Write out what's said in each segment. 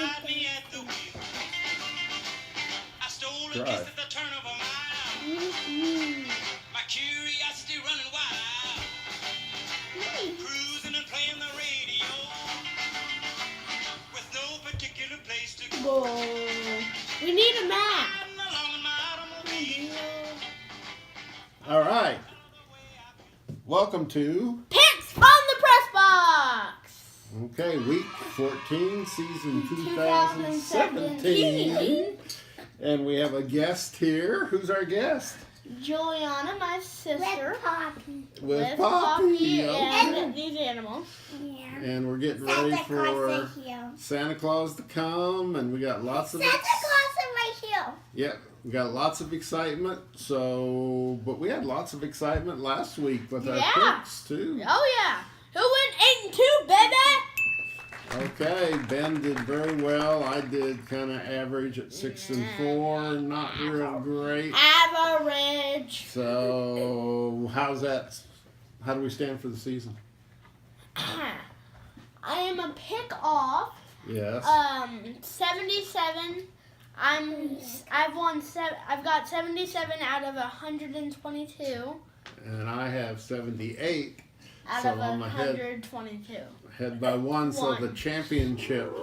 beside me at the wheel. I stole a kiss at the turn of a mile. My curiosity running wild. Cruising and playing the radio with no particular place to go. Whoa. We need a map. Riding along in my automobile. All right. Welcome to Picks from the Press Box. Okay, week 14, season 2017. And we have a guest here. Who's our guest? Juliana, my sister. With Poppy. And these animals. Yeah. And we're getting ready for Santa Claus to come, and we got lots of Santa Claus is right here. yeah, we got lots of excitement. So, but we had lots of excitement last week with our picks too. Oh yeah. Who went 8-2, baby? Okay, Ben did very well. I did kind of average at 6-4, not real great. Average. So, how's that? How do we stand for the season? I am a pick off. Yes. 77. I've got 77 out of 122. And I have 78. Out So of I'm ahead. 122. Ahead by one, so the championship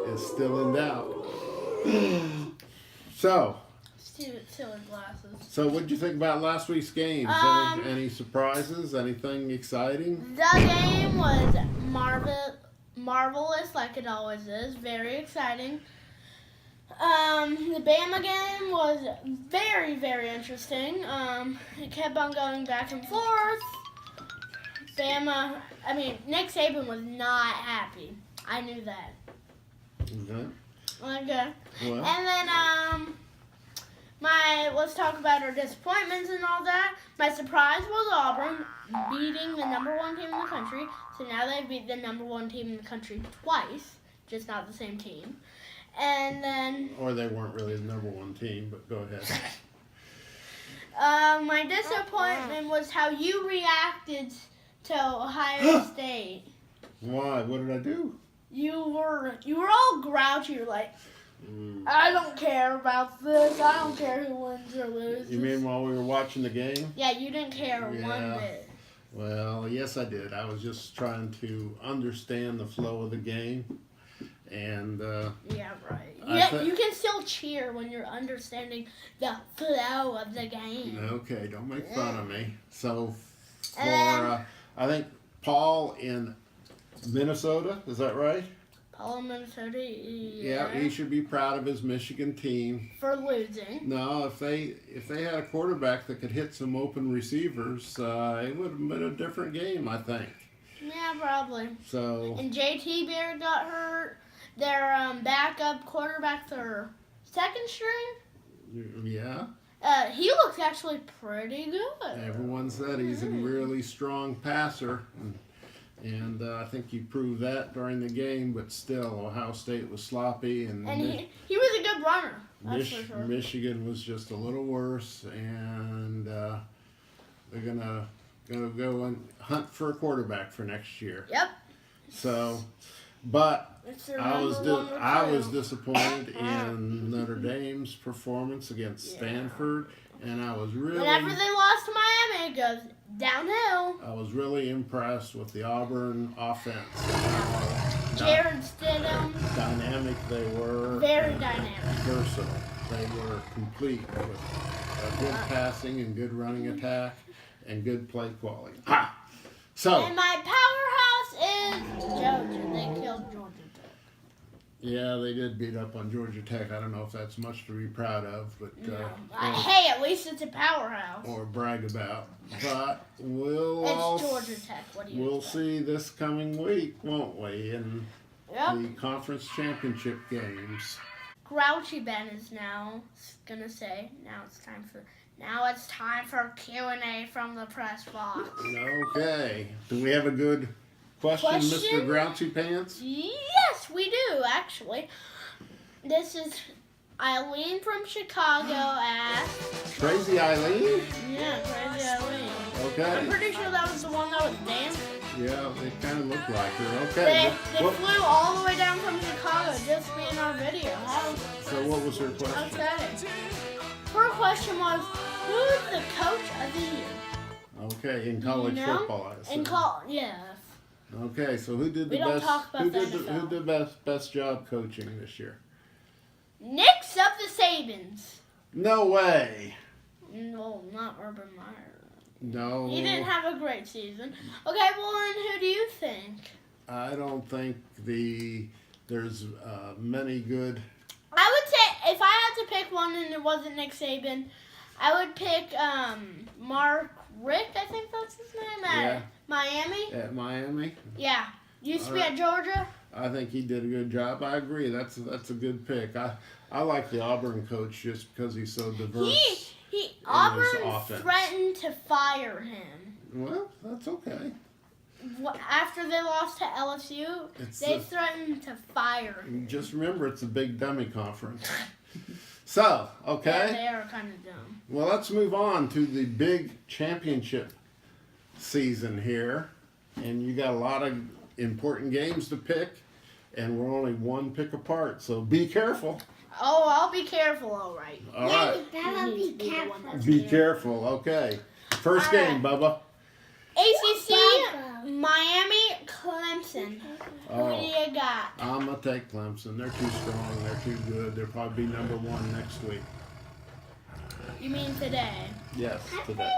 is still in doubt. So Silly glasses. what did you think about last week's games? Any surprises? Anything exciting? The game was marvelous, like it always is. Very exciting. The Bama game was very, very interesting. It kept on going back and forth. Nick Saban was not happy. I knew that. Okay. Okay. Well, And then, let's talk about our disappointments and all that. My surprise was Auburn beating the number one team in the country. So now they beat the number one team in the country twice, just not the same team. And then, or they weren't really the number one team, but go ahead. my disappointment was how you reacted to Ohio State. Why? What did I do? You were all grouchy. You're like, I don't care about this. I don't care who wins or loses. You mean while we were watching the game? Yeah, you didn't care one Yeah. bit. Well, yes, I did. I was just trying to understand the flow of the game, and Yeah, right. I You can still cheer when you're understanding the flow of the game. okay, don't make fun of me. So, for And I think Paul in Minnesota, is that right? Paul, Minnesota, Yeah, he should be proud of his Michigan team. for losing. No, if they had a quarterback that could hit some open receivers, it would have been a different game, I think. Yeah, probably. So, And JT Barrett got hurt. Their backup quarterback, their second string, yeah, he looks actually pretty good. everyone said he's a really strong passer, and I think he proved that during the game. But still, Ohio State was sloppy, and And he was a good runner. That's for sure. Michigan was just a little worse, and they're gonna go and hunt for a quarterback for next year. Yep. So, but It's their I was number one I was recruit. disappointed in Notre Dame's performance against Stanford, and I was Whenever really they lost to Miami, it goes downhill. impressed with the Auburn offense. Jared Stidham, Dynamic they were. very and dynamic. Versatile. They were complete with a good passing and good running attack and good play quality. So, And my powerhouse is Georgia. They killed Georgia Tech. yeah, they did beat up on Georgia Tech. I don't know if that's much to be proud of, but Hey, at least it's a powerhouse. or brag about. But we'll It's Georgia Tech. What do you we'll expect? see this coming week, won't we? In Yep. the conference championship games. Grouchy Ben is now gonna say, now it's time for Q&A from the press box. Okay. Do we have a good question, Mr. Question? Grouchy Pants? Yes, we do, actually. This is Eileen from Chicago asked. Crazy Eileen? Yeah, Crazy Eileen. I'm Okay. pretty sure that was the one that was dancing. Yeah, they kind of look like her. Okay. They What- flew all the way down from Chicago just to be in our video. How so what was her question? upsetting. Her question was, who's the coach of the year? Okay, in college No, football. I In assume. yes. Okay, so who did the We don't best? talk about Who the did the, NFL. who did best job coaching this year? Nick's of the Sabins. No way. No, not Urban Meyer. No. He didn't have a great season. Okay, well, then who do you think? I don't think there's many good. I would say if I had to pick one and it wasn't Nick Saban, I would pick Mark Richt. I think that's his name at Yeah. Miami. At Miami. Yeah, used to be Alright. at Georgia. I think he did a good job. I agree. That's a good pick. I like the Auburn coach just because he's so diverse. Auburn offense. threatened to fire him. Well, that's okay. After they lost to LSU, It's they threatened to fire him. just remember it's a big dummy conference. So, okay. Yeah, they are kind of dumb. Well, let's move on to the big championship season here. And you got a lot of important games to pick, and we're only one pick apart, so be careful. Oh, I'll be careful, all right. All Yeah, right. you gotta You be need to be the one careful. that's Be scared. careful, okay. First All game, Bubba. ACC, Bubba. Miami, Clemson. Who do Oh, you got? I'm going to take Clemson. They're too strong. They're too good. They'll probably be number one next week. You mean today? Yes, I think today.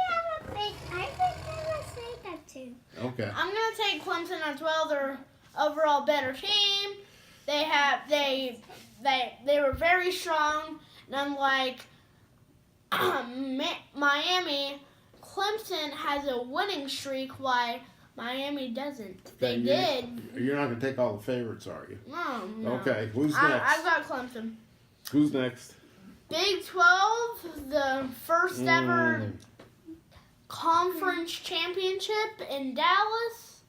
I would say that too. Okay. I'm gonna take Clemson as well. They're overall better team. They were very strong, and unlike Miami, Clemson has a winning streak. Why Miami doesn't? They Okay, did. You're not going to take all the favorites, are you? No. Okay, who's I've next? got Clemson. Who's next? Big 12, the first ever Mm, conference championship in Dallas.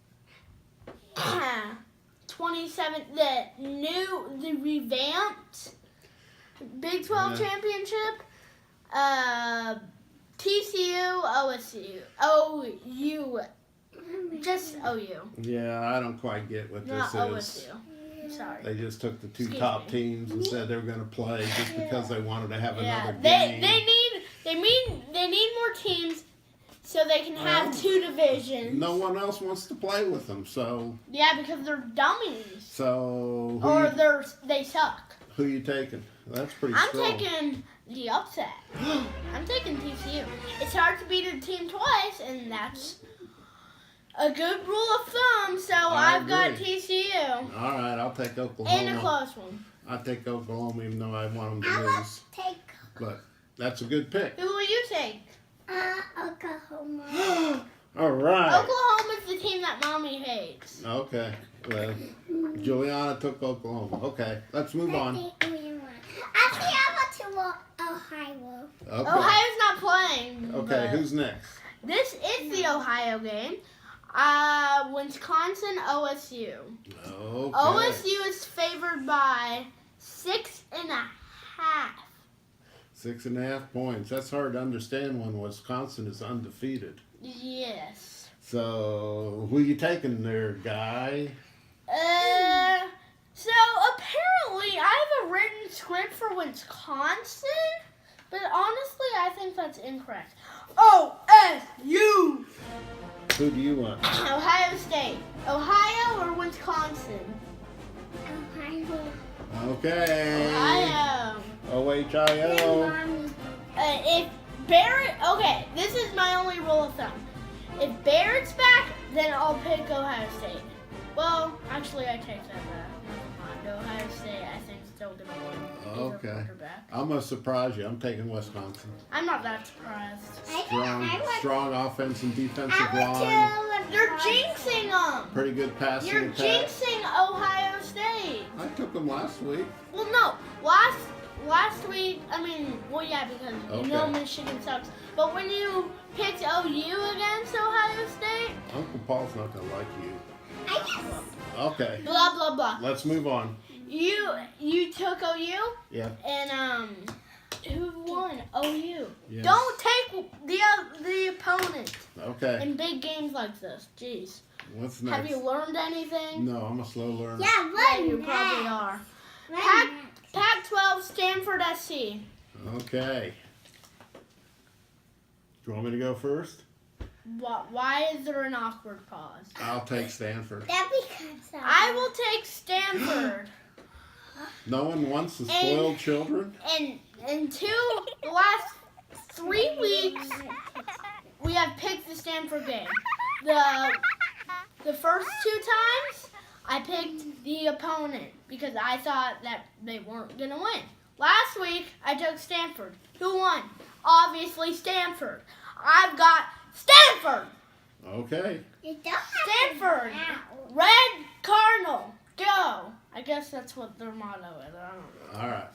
27, the revamped Big 12 Yeah. championship. TCU, OU, just OU, yeah, I don't quite get what not this is. OSU. Sorry. They just took the two Excuse top me. teams and said they were going to play just because they wanted to have Yeah, another they game. need more teams so they can have Well, two divisions. No one else wants to play with them, so Yeah, because they're dummies. Or they suck. who you taking? That's pretty I'm strong. taking the upset. I'm taking TCU. It's hard to beat a team twice, and that's a good rule of thumb. So I I've got agree. TCU. All right, I'll take And a Oklahoma. close one. I'll take Oklahoma even though I want them I to will lose. take But that's a good pick. Who will you take? Oklahoma. All right. Oklahoma's the team that mommy hates. Okay. Well, Juliana took Oklahoma. Okay, let's move on. Actually, I want to Ohio. Okay. Ohio's not playing. Okay, but who's next? This is the Ohio game. Wisconsin, OSU. Okay. OSU is favored by 6.5. 6.5 points. That's hard to understand when Wisconsin is undefeated. Yes. So, who you taking there, guy? So apparently I have a written script for Wisconsin, but honestly I think that's incorrect. OSU! Who do you want? Ohio State. Ohio or Wisconsin? Ohio. Okay. Ohio. OHIO. Mommy. If Barrett, okay, this is my only rule of thumb. If Barrett's back, then I'll pick Ohio State. Well, actually, I take that back. Never mind. Ohio State, I think, still gonna win. Either Okay. quarterback. I'm going to surprise you. I'm taking Wisconsin. I'm not that surprised. Strong offense and defensive I line. want to. You're jinxing them. Pretty good passing You're attack. jinxing Ohio State. I took them last week. Well, no. Last week, I mean, well, yeah, because you know Okay. Michigan sucks. But when you picked OU against Ohio State, Uncle Paul's not going to like you. I guess. Okay. blah blah blah. Let's move on. You took OU, Yeah. and who won? OU. Yes. Don't take the opponent Okay. in big games like this. Jeez. What's next? Have you learned anything? No, I'm a slow learner. Yeah, Yeah, what you next? probably are. What Pac- next? Pac-12 Stanford SC. Okay. Do you want me to go first? Why is there an awkward pause? I'll take Stanford. That because I will take Stanford. No one wants the spoiled children? And the last 3 weeks, we have picked the Stanford game. The first 2 times, I picked the opponent because I thought that they weren't going to win. Last week, I took Stanford. Who won? Obviously, Stanford. I've got Stanford. Okay. You don't have Stanford. To now. Red Cardinal. Go. I guess that's what their motto is. I don't know. All right.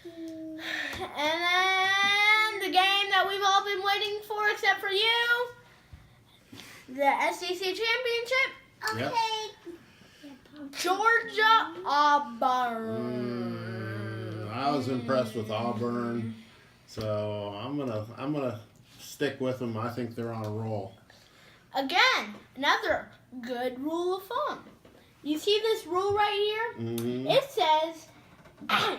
And then the game that we've all been waiting for, except for you, the SEC Championship, Yep. Okay. Georgia Auburn. I was impressed with Auburn, so I'm gonna stick with them. I think they're on a roll. Again, another good rule of thumb. You see this rule right here? Mm-hmm. It says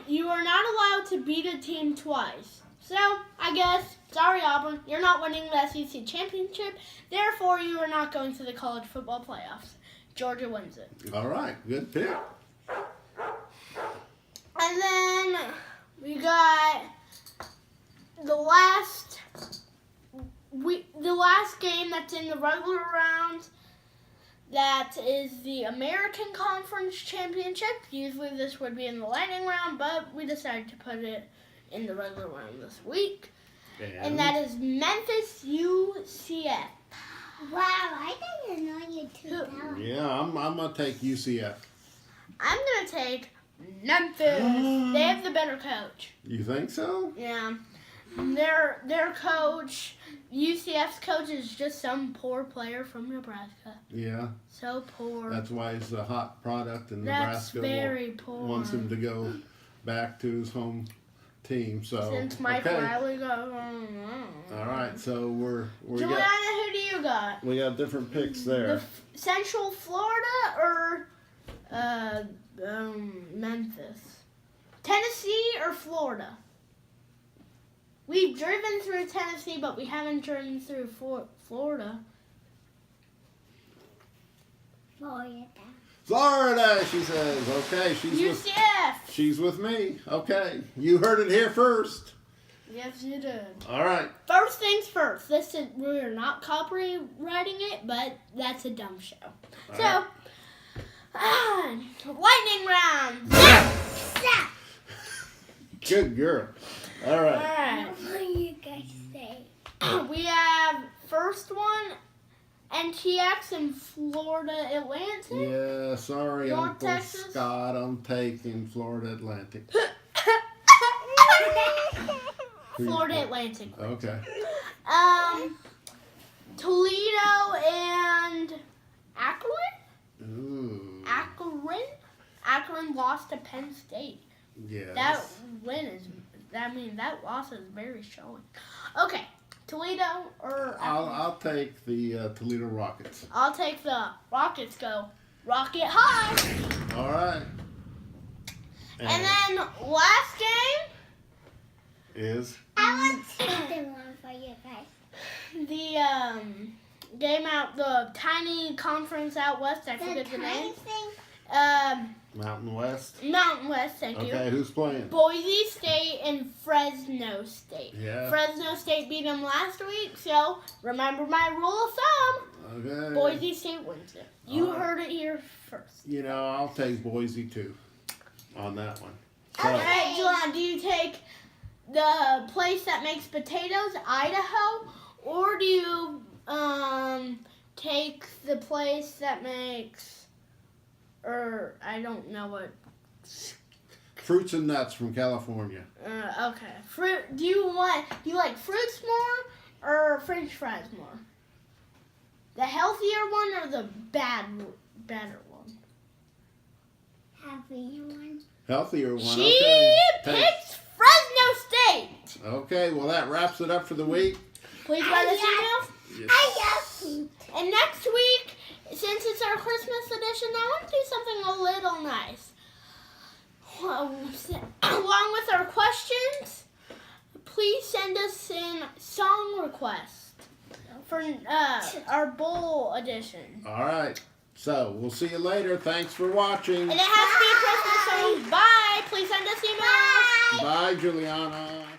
you are not allowed to beat a team twice. So, I guess, sorry Auburn, you're not winning the SEC Championship. Therefore, you are not going to the college football playoffs. Georgia wins it. All right, good pick. And then we got the last game that's in the regular round. That is the American Conference Championship. Usually this would be in the lightning round, but we decided to put it in the regular round this week. And that is Memphis UCF. Wow, I didn't know you two that. Yeah, I'm gonna take UCF. I'm going to take Memphis. They have the better coach. You think so? Yeah. Their coach, UCF's coach, is just some poor player from Nebraska. Yeah, So poor. that's why he's a hot product, and That's Nebraska very poor. wants him to go back to his home team. So Since Mike okay. Riley got. All right, so we Joanna, got who do you got? we got different picks The there. Central Florida or Memphis? Tennessee or Florida? We've driven through Tennessee, but we haven't driven through Florida. Florida, she says. Okay, UCF. she's with me. Okay, you heard it here first. Yes, you did. All right. First things first. We're not copywriting it, but that's a dumb show. All Lightning round. Stop. Good girl. All All right. right. What do you guys say? We have first one, NTX in Florida Atlantic. Yeah, sorry, North Uncle Texas? Scott. I'm taking Florida Atlantic. Florida Atlantic. Okay. Toledo and Akron? Ooh. Akron lost to Penn State. Yes. That loss is very showing. Okay, Toledo or Akron? I'll take the Toledo Rockets. I'll take the Rockets. Go Rocket High. All right. And then last game, is I want something one for you guys. the game out the tiny conference out west. I forget the tiny name. thing. Mountain West. Mountain West. Thank Okay, you. who's playing? Boise State and Fresno State. Yeah. Fresno State beat them last week, so remember my rule of thumb. Okay. Boise State wins it. You All right. heard it here first. You know, I'll take Boise too on that one. All So, right, Juwan, do you take the place that makes potatoes, Idaho, or do you take the place that makes, or I don't know what. fruits and nuts from California. Okay, fruit. Do you like fruits more or French fries more? The healthier one or the better one? Happy one. Healthier one. She Okay. picks Fresno State. Okay, well that wraps it up for the week. Please write us email. Yes. I love food. And next week, since our Christmas edition, I want to do something a little nice. Along with our questions, please send us in song requests for our bowl edition. All right. So we'll see you later. Thanks for watching. And it has to be a Christmas song. Bye. Please send us emails. Bye, Juliana.